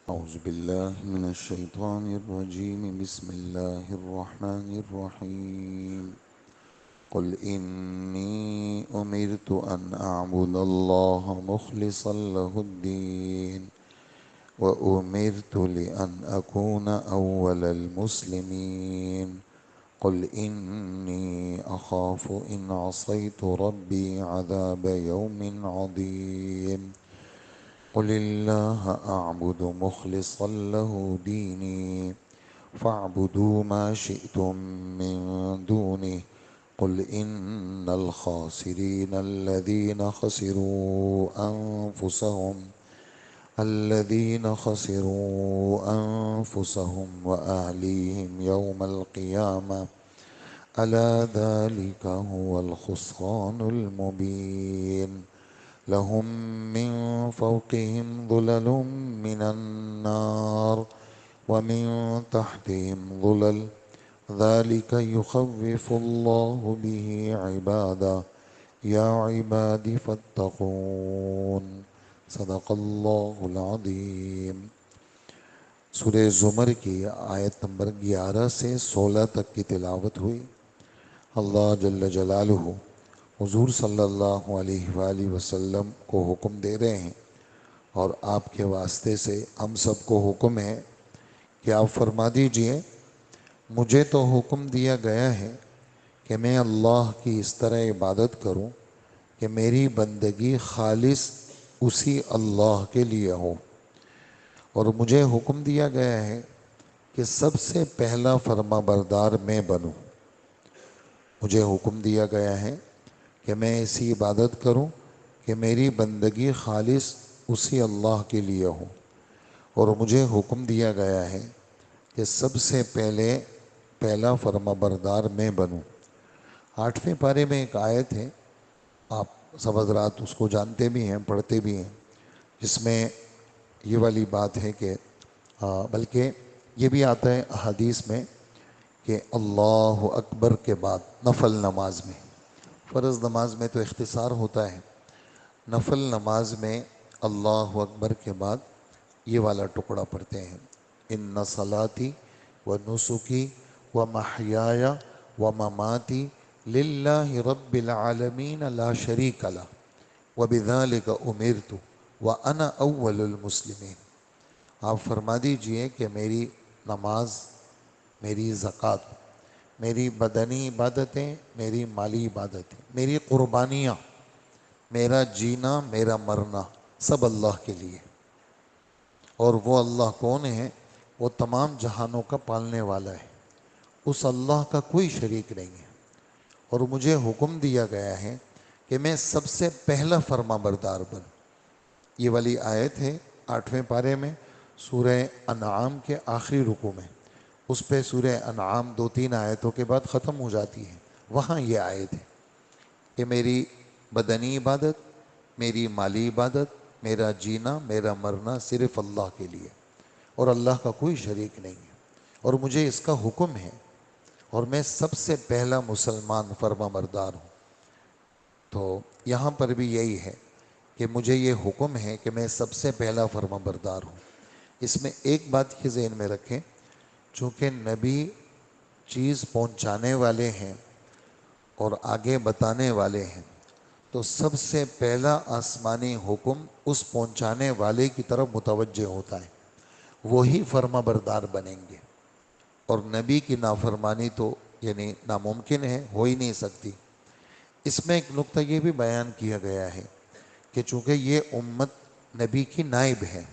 أعوذ بالله من الشيطان الرجيم بسم الله الرحمن الرحيم قل إني أمرت أن أعبد الله مخلصا له الدين وأمرت لأن أكون أول المسلمين قل إني أخاف إن عصيت ربي عذاب يوم عظيم قل الله أعبد مخلصا له ديني فاعبدوا ما شئتم من دونه قل إن الخاسرين الذين خسروا أنفسهم وأهليهم يوم القيامة ألا ذلك هو الخسران المبين لهم من فوقهم ظلل من النار ومن تحتهم ظلل ذلك يخوف الله به عباده يا عباد فاتقون صدق اللہ العظیم۔ سورہ زمر کی آیت نمبر 11 سے 16 تک کی تلاوت ہوئی۔ اللہ جل جلالہ حضور صلی اللہ علیہ وآلہ وسلم کو حکم دے رہے ہیں اور آپ کے واسطے سے ہم سب کو حکم ہے کہ آپ فرما دیجئے مجھے تو حکم دیا گیا ہے کہ میں اللہ کی اس طرح عبادت کروں کہ میری بندگی خالص اسی اللہ کے لیے ہو، اور مجھے حکم دیا گیا ہے کہ سب سے پہلا فرما بردار میں بنوں۔ مجھے حکم دیا گیا ہے کہ میں ایسی عبادت کروں کہ میری بندگی خالص اسی اللہ کے لیے ہو، اور مجھے حکم دیا گیا ہے کہ سب سے پہلا فرما بردار میں بنوں۔ 8ویں پارے میں ایک آیت ہے، آپ سب حضرات اس کو جانتے بھی ہیں، پڑھتے بھی ہیں، جس میں یہ والی بات ہے کہ بلکہ یہ بھی آتا ہے احادیث میں کہ اللہ اکبر کے بعد نفل نماز میں، فرض نماز میں تو اختصار ہوتا ہے، نفل نماز میں اللہ اکبر کے بعد یہ والا ٹکڑا پڑھتے ہیں، ان صلاتی و نسکی و محیای و مماتی للہ رب العالمین لا شریک لہ وبذالک امرت وانا اول المسلمین۔ آپ فرما دیجئے کہ میری نماز، میری زکوٰۃ، میری بدنی عبادتیں، میری مالی عبادتیں، میری قربانیاں، میرا جینا، میرا مرنا سب اللہ کے لیے، اور وہ اللہ کون ہے؟ وہ تمام جہانوں کا پالنے والا ہے، اس اللہ کا کوئی شریک نہیں ہے، اور مجھے حکم دیا گیا ہے کہ میں سب سے پہلا فرما بردار بن۔ یہ والی آیت ہے 8ویں پارے میں سورہ انعام کے آخری رکوع میں، اس پہ سورہ انعام 2-3 آیتوں کے بعد ختم ہو جاتی ہے، وہاں یہ آیت ہے کہ میری بدنی عبادت، میری مالی عبادت، میرا جینا، میرا مرنا صرف اللہ کے لیے، اور اللہ کا کوئی شریک نہیں ہے، اور مجھے اس کا حکم ہے، اور میں سب سے پہلا مسلمان فرما بردار ہوں۔ تو یہاں پر بھی یہی ہے کہ مجھے یہ حکم ہے کہ میں سب سے پہلا فرما بردار ہوں۔ اس میں ایک بات یہ ذہن میں رکھیں، چونکہ نبی چیز پہنچانے والے ہیں اور آگے بتانے والے ہیں، تو سب سے پہلا آسمانی حکم اس پہنچانے والے کی طرف متوجہ ہوتا ہے، وہی فرما بردار بنیں گے، اور نبی کی نافرمانی تو یعنی ناممکن ہے، ہو ہی نہیں سکتی۔ اس میں ایک نقطہ یہ بھی بیان کیا گیا ہے کہ چونکہ یہ امت نبی کی نائب ہے،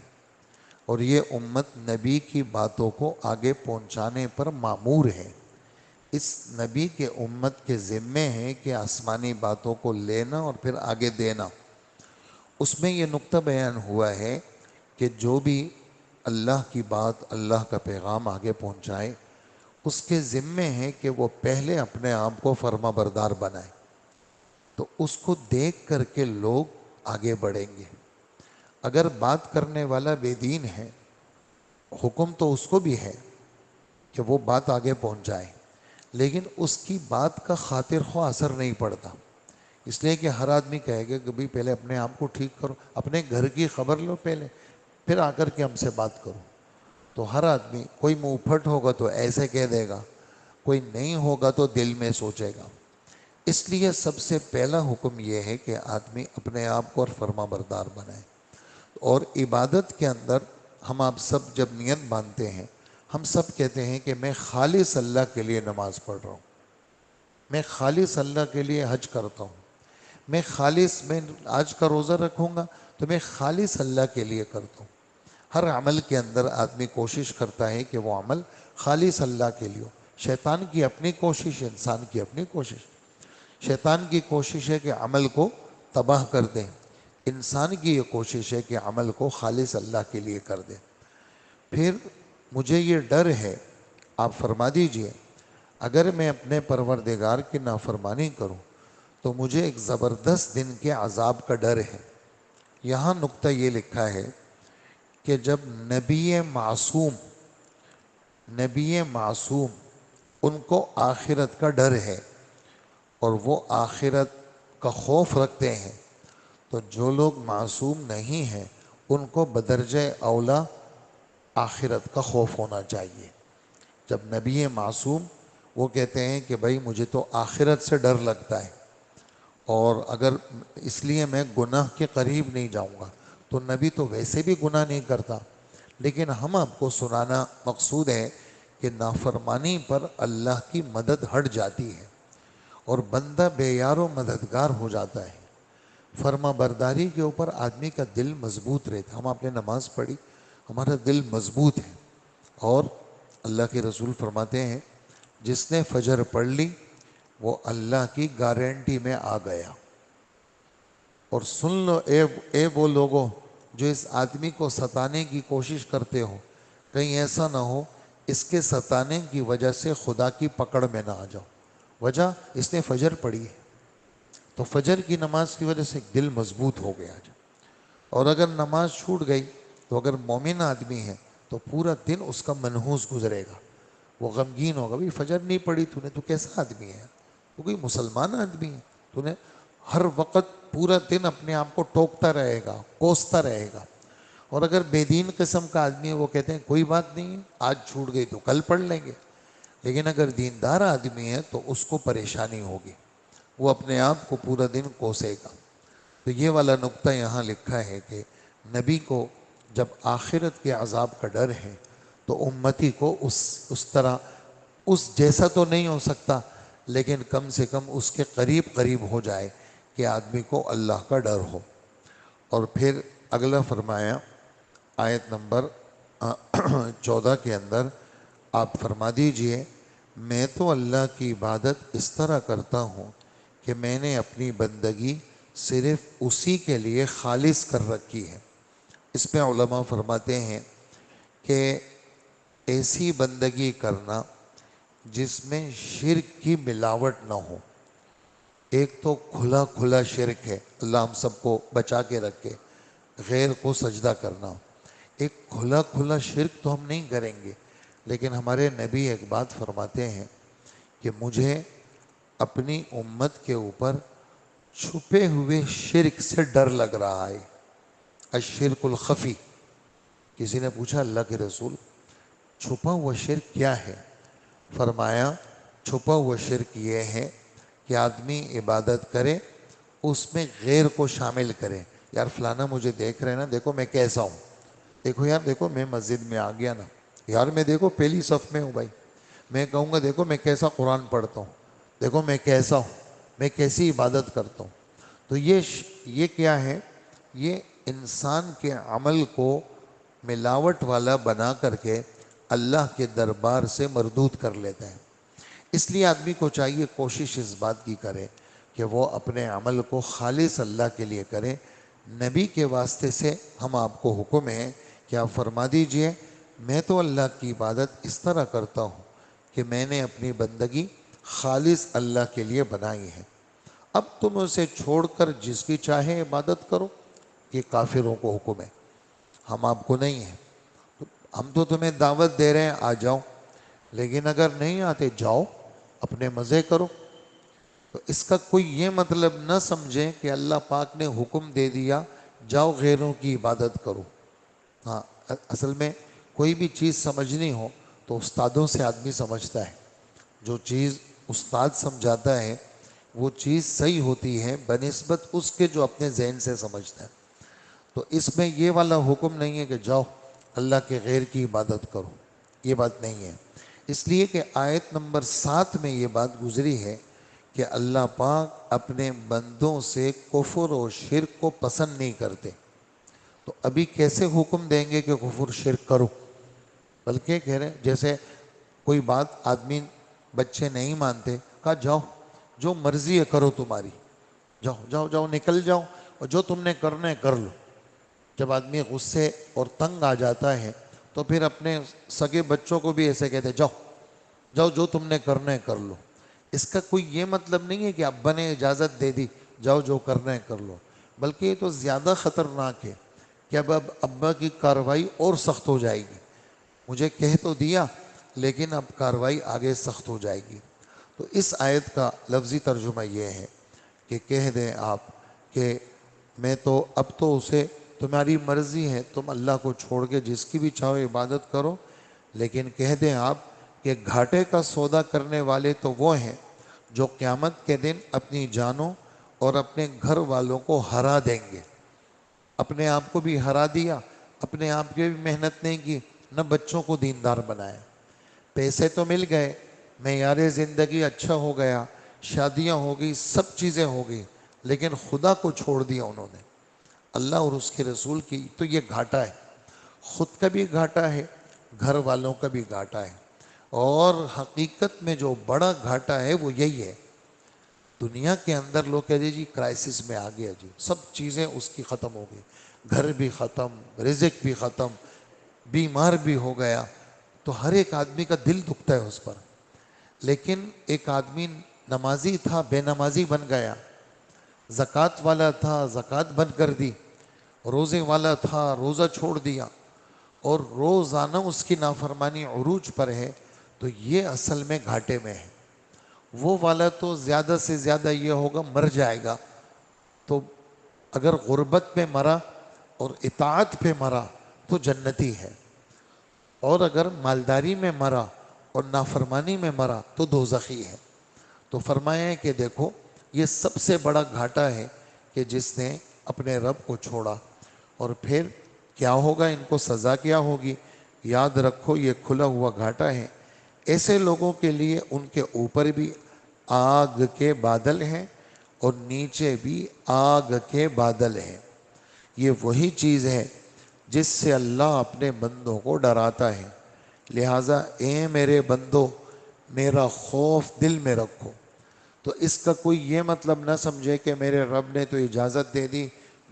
اور یہ امت نبی کی باتوں کو آگے پہنچانے پر مامور ہے، اس نبی کے امت کے ذمے ہے کہ آسمانی باتوں کو لینا اور پھر آگے دینا۔ اس میں یہ نقطہ بیان ہوا ہے کہ جو بھی اللہ کی بات، اللہ کا پیغام آگے پہنچائے، اس کے ذمے ہے کہ وہ پہلے اپنے آپ کو فرما بردار بنائے، تو اس کو دیکھ کر کے لوگ آگے بڑھیں گے۔ اگر بات کرنے والا بے دین ہے، حکم تو اس کو بھی ہے کہ وہ بات آگے پہنچ جائے، لیکن اس کی بات کا خاطر خواہ اثر نہیں پڑتا، اس لیے کہ ہر آدمی کہے گا کہ بھئی پہلے اپنے آپ کو ٹھیک کرو، اپنے گھر کی خبر لو پہلے، پھر آ کر کے ہم سے بات کرو۔ تو ہر آدمی، کوئی منہ پھٹ ہوگا تو ایسے کہہ دے گا، کوئی نہیں ہوگا تو دل میں سوچے گا۔ اس لیے سب سے پہلا حکم یہ ہے کہ آدمی اپنے آپ کو اور فرما بردار بنائے۔ اور عبادت کے اندر ہم آپ سب جب نیت باندھتے ہیں، ہم سب کہتے ہیں کہ میں خالص اللہ کے لیے نماز پڑھ رہا ہوں، میں خالص اللہ کے لیے حج کرتا ہوں، میں آج کا روزہ رکھوں گا تو میں خالص اللہ کے لیے کرتا ہوں۔ ہر عمل کے اندر آدمی کوشش کرتا ہے کہ وہ عمل خالص اللہ کے لیے ہو۔ شیطان کی اپنی کوشش، انسان کی اپنی کوشش۔ شیطان کی کوشش ہے کہ عمل کو تباہ کر دیں، انسان کی یہ کوشش ہے کہ عمل کو خالص اللہ کے لیے کر دیں۔ پھر مجھے یہ ڈر ہے، آپ فرما دیجئے، اگر میں اپنے پروردگار کی نافرمانی کروں تو مجھے ایک زبردست دن کے عذاب کا ڈر ہے۔ یہاں نقطہ یہ لکھا ہے کہ جب نبی معصوم ان کو آخرت کا ڈر ہے اور وہ آخرت کا خوف رکھتے ہیں، تو جو لوگ معصوم نہیں ہیں ان کو بدرجہ اولا آخرت کا خوف ہونا چاہیے۔ جب نبی معصوم وہ کہتے ہیں کہ بھائی مجھے تو آخرت سے ڈر لگتا ہے، اور اگر اس لیے میں گناہ کے قریب نہیں جاؤں گا، تو نبی تو ویسے بھی گناہ نہیں کرتا، لیکن ہم آپ کو سنانا مقصود ہے کہ نافرمانی پر اللہ کی مدد ہٹ جاتی ہے اور بندہ بے یار و مددگار ہو جاتا ہے۔ فرما برداری کے اوپر آدمی کا دل مضبوط رہتا۔ ہم آپ نے نماز پڑھی، ہمارا دل مضبوط ہے، اور اللہ کے رسول فرماتے ہیں جس نے فجر پڑھ لی وہ اللہ کی گارنٹی میں آ گیا۔ اور سن لو اے وہ لوگوں جو اس آدمی کو ستانے کی کوشش کرتے ہو، کہیں ایسا نہ ہو اس کے ستانے کی وجہ سے خدا کی پکڑ میں نہ آ جاؤ۔ وجہ اس نے فجر پڑھی ہے، تو فجر کی نماز کی وجہ سے دل مضبوط ہو گیا۔ اور اگر نماز چھوٹ گئی تو اگر مومن آدمی ہے تو پورا دن اس کا منحوس گزرے گا، وہ غمگین ہوگا۔ بھئی فجر نہیں پڑھی تو کیسا آدمی ہے؟ تو کوئی مسلمان آدمی ہے؟ تو نے ہر وقت پورا دن اپنے آپ کو ٹوکتا رہے گا، کوستا رہے گا۔ اور اگر بے دین قسم کا آدمی ہے وہ کہتے ہیں کوئی بات نہیں ہے، آج چھوٹ گئی تو کل پڑھ لیں گے۔ لیکن اگر دیندار آدمی ہے تو اس کو پریشانی ہوگی، وہ اپنے آپ کو پورا دن کوسے گا۔ تو یہ والا نقطہ یہاں لکھا ہے کہ نبی کو جب آخرت کے عذاب کا ڈر ہے تو امتی کو اس طرح اس جیسا تو نہیں ہو سکتا، لیکن کم سے کم اس کے قریب ہو جائے کہ آدمی کو اللہ کا ڈر ہو۔ اور پھر اگلا فرمایا آیت نمبر 14 کے اندر، آپ فرما دیجئے میں تو اللہ کی عبادت اس طرح کرتا ہوں کہ میں نے اپنی بندگی صرف اسی کے لیے خالص کر رکھی ہے۔ اس میں علماء فرماتے ہیں کہ ایسی بندگی کرنا جس میں شرک کی ملاوٹ نہ ہو۔ ایک تو کھلا شرک ہے، اللہ ہم سب کو بچا کے رکھے، غیر کو سجدہ کرنا۔ ایک کھلا شرک تو ہم نہیں کریں گے، لیکن ہمارے نبی ایک بات فرماتے ہیں کہ مجھے اپنی امت کے اوپر چھپے ہوئے شرک سے ڈر لگ رہا ہے، الشرک الخفی۔ کسی نے پوچھا اللہ کے رسول چھپا ہوا شرک کیا ہے؟ فرمایا چھپا ہوا شرک یہ ہے کہ آدمی عبادت کرے اس میں غیر کو شامل کرے۔ یار فلانا مجھے دیکھ رہے ہیں نا، دیکھو میں کیسا ہوں، دیکھو یار دیکھو میں مسجد میں آ گیا نا، یار میں دیکھو پہلی صف میں ہوں بھائی، میں کہوں گا دیکھو میں کیسا قرآن پڑھتا ہوں، دیکھو میں کیسا ہوں، میں کیسی عبادت کرتا ہوں۔ تو یہ کیا ہے؟ یہ انسان کے عمل کو ملاوٹ والا بنا کر کے اللہ کے دربار سے مردود کر لیتا ہے۔ اس لیے آدمی کو چاہیے کوشش اس بات کی کرے کہ وہ اپنے عمل کو خالص اللہ کے لیے کرے۔ نبی کے واسطے سے ہم آپ کو حکم ہے کہ آپ فرما دیجئے میں تو اللہ کی عبادت اس طرح کرتا ہوں کہ میں نے اپنی بندگی خالص اللہ کے لیے بنائی ہے، اب تم اسے چھوڑ کر جس کی چاہے عبادت کرو۔ یہ کافروں کو حکم ہے، ہم آپ کو نہیں ہیں۔ ہم تو تمہیں دعوت دے رہے ہیں آ جاؤ، لیکن اگر نہیں آتے جاؤ اپنے مزے کرو۔ تو اس کا کوئی یہ مطلب نہ سمجھیں کہ اللہ پاک نے حکم دے دیا جاؤ غیروں کی عبادت کرو۔ ہاں، اصل میں کوئی بھی چیز سمجھنی ہو تو استادوں سے آدمی سمجھتا ہے. جو چیز استاد سمجھاتا ہے وہ چیز صحیح ہوتی ہے بنسبت اس کے جو اپنے ذہن سے سمجھتا ہے. تو اس میں یہ والا حکم نہیں ہے کہ جاؤ اللہ کے غیر کی عبادت کرو، یہ بات نہیں ہے. اس لیے کہ آیت نمبر 7 میں یہ بات گزری ہے کہ اللہ پاک اپنے بندوں سے کفر و شرک کو پسند نہیں کرتے. تو ابھی کیسے حکم دیں گے کہ کفر شرک کرو؟ بلکہ کہہ رہے ہیں جیسے کوئی بات آدمی بچے نہیں مانتے، کہا جاؤ جو مرضی ہے کرو تمہاری، جاؤ جاؤ جاؤ نکل جاؤ اور جو تم نے کرنا ہے کر لو. جب آدمی غصے اور تنگ آ جاتا ہے تو پھر اپنے سگے بچوں کو بھی ایسے کہتے جاؤ جاؤ جو تم نے کرنا ہے کر لو. اس کا کوئی یہ مطلب نہیں ہے کہ ابا نے اجازت دے دی جاؤ جو کرنا ہے کر لو، بلکہ یہ تو زیادہ خطرناک ہے کہ اب ابا کی کارروائی اور سخت ہو جائے گی. مجھے کہہ تو دیا لیکن اب کارروائی آگے سخت ہو جائے گی. تو اس آیت کا لفظی ترجمہ یہ ہے کہ کہہ دیں آپ کہ میں تو اب تو اسے تمہاری مرضی ہے، تم اللہ کو چھوڑ کے جس کی بھی چاہو عبادت کرو، لیکن کہہ دیں آپ کہ گھاٹے کا سودا کرنے والے تو وہ ہیں جو قیامت کے دن اپنی جانوں اور اپنے گھر والوں کو ہرا دیں گے. اپنے آپ کو بھی ہرا دیا، اپنے آپ کی بھی محنت نہیں کی، نہ بچوں کو دیندار بنایا. پیسے تو مل گئے، معیار زندگی اچھا ہو گیا، شادیاں ہو گئی، سب چیزیں ہو گئی، لیکن خدا کو چھوڑ دیا انہوں نے، اللہ اور اس کے رسول کی. تو یہ گھاٹا ہے، خود کا بھی گھاٹا ہے، گھر والوں کا بھی گھاٹا ہے. اور حقیقت میں جو بڑا گھاٹا ہے وہ یہی ہے. دنیا کے اندر لوگ کہہ دیں جی کرائسس میں آ گیا، جی سب چیزیں اس کی ختم ہو گئی، گھر بھی ختم، رزق بھی ختم، بیمار بھی ہو گیا، تو ہر ایک آدمی کا دل دکھتا ہے اس پر. لیکن ایک آدمی نمازی تھا بے نمازی بن گیا، زکوٰۃ والا تھا زکوٰۃ بند کر دی، روزے والا تھا روزہ چھوڑ دیا، اور روزانہ اس کی نافرمانی عروج پر ہے. تو یہ اصل میں گھاٹے میں ہے. وہ والا تو زیادہ سے زیادہ یہ ہوگا مر جائے گا، تو اگر غربت میں مرا اور اطاعت پہ مرا تو جنتی ہے، اور اگر مالداری میں مرا اور نافرمانی میں مرا تو دوزخی ہے. تو فرمایا ہے کہ دیکھو یہ سب سے بڑا گھاٹا ہے کہ جس نے اپنے رب کو چھوڑا. اور پھر کیا ہوگا، ان کو سزا کیا ہوگی؟ یاد رکھو یہ کھلا ہوا گھاٹا ہے. ایسے لوگوں کے لیے ان کے اوپر بھی آگ کے بادل ہیں اور نیچے بھی آگ کے بادل ہیں. یہ وہی چیز ہے جس سے اللہ اپنے بندوں کو ڈراتا ہے. لہٰذا اے میرے بندو میرا خوف دل میں رکھو. تو اس کا کوئی یہ مطلب نہ سمجھے کہ میرے رب نے تو اجازت دے دی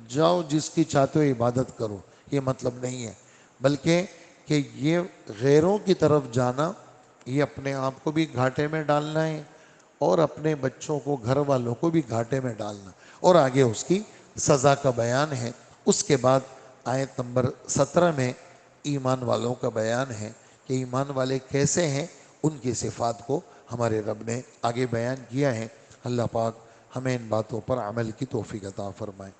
جاؤ جس کی چاہتے ہو عبادت کرو، یہ مطلب نہیں ہے. بلکہ کہ یہ غیروں کی طرف جانا، یہ اپنے آپ کو بھی گھاٹے میں ڈالنا ہے اور اپنے بچوں کو گھر والوں کو بھی گھاٹے میں ڈالنا. اور آگے اس کی سزا کا بیان ہے. اس کے بعد آیت نمبر 17 میں ایمان والوں کا بیان ہے کہ ایمان والے کیسے ہیں، ان کی صفات کو ہمارے رب نے آگے بیان کیا ہے. اللہ پاک ہمیں ان باتوں پر عمل کی توفیق عطا فرمائے.